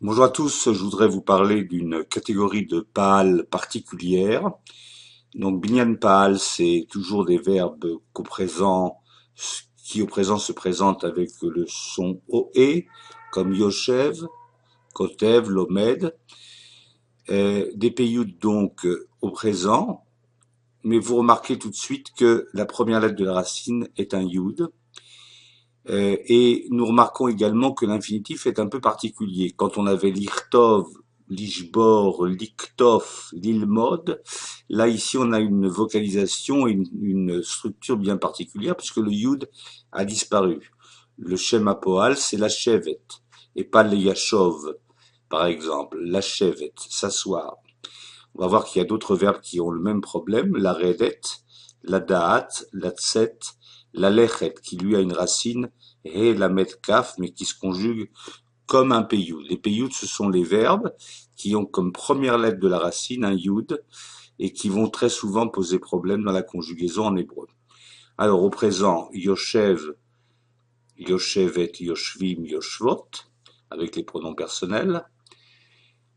Bonjour à tous, je voudrais vous parler d'une catégorie de pâles particulière. Donc binyan pâle, c'est toujours des verbes qui au présent se présentent avec le son OE, comme Yoshev, Kotev, Lomed. Des payoutes donc au présent, mais vous remarquez tout de suite que la première lettre de la racine est un yud. Et nous remarquons également que l'infinitif est un peu particulier. Quand on avait lichtov, lishbor, liktof, lilmod, là ici on a une vocalisation et une structure bien particulière puisque le yud a disparu. Le shem apoal, c'est la shevet et pas le yashov, par exemple, la shevet, s'asseoir. On va voir qu'il y a d'autres verbes qui ont le même problème, la redet, la da'at, la tset, la lechet, qui lui a une racine, et la metkaf, mais qui se conjugue comme un peyoud. Les peyouds, ce sont les verbes qui ont comme première lettre de la racine un yud, et qui vont très souvent poser problème dans la conjugaison en hébreu. Alors, au présent, yoshev, yoshevet, yoshvim, yoshvot, avec les pronoms personnels.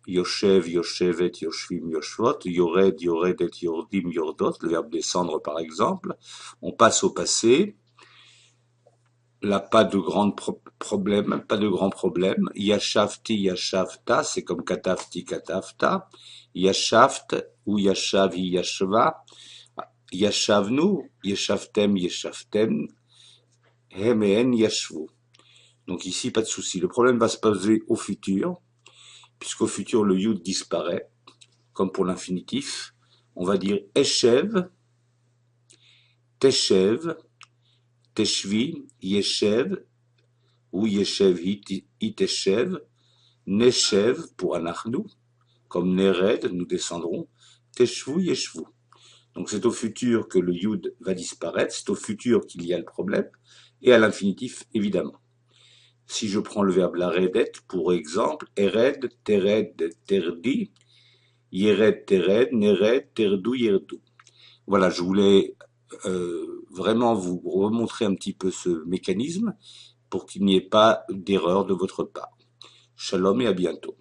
Yoshev, Yoshevet, Yoshvim, Yoshvot, Yored, Yoredet, Yordim, Yordot, le verbe descendre par exemple. On passe au passé. Là, pas de grand problème. Yashavti, Yashavta, c'est comme Katafti, Katafta. Yashaft ou Yashavi, Yashva. Yashavnu, Yeshavtem, Yeshavtem. Hem et en, Yashvu. Donc ici, pas de souci. Le problème va se poser au futur, puisqu'au futur, le yud disparaît. Comme pour l'infinitif, on va dire Eshev, Teshev, Teshvi, Yeshev, ou Yeshev Iteshev, Neshev pour Anachnu, comme Nered, nous descendrons, Teshvu, Yeshvu. Donc c'est au futur que le Yud va disparaître, c'est au futur qu'il y a le problème, et à l'infinitif évidemment. Si je prends le verbe la redet, pour exemple, Ered, Tered, Terdi, Yered, Tered, Nered, Terdu, Yerdu. Voilà, je voulais vraiment vous remontrer un petit peu ce mécanisme pour qu'il n'y ait pas d'erreur de votre part. Shalom et à bientôt.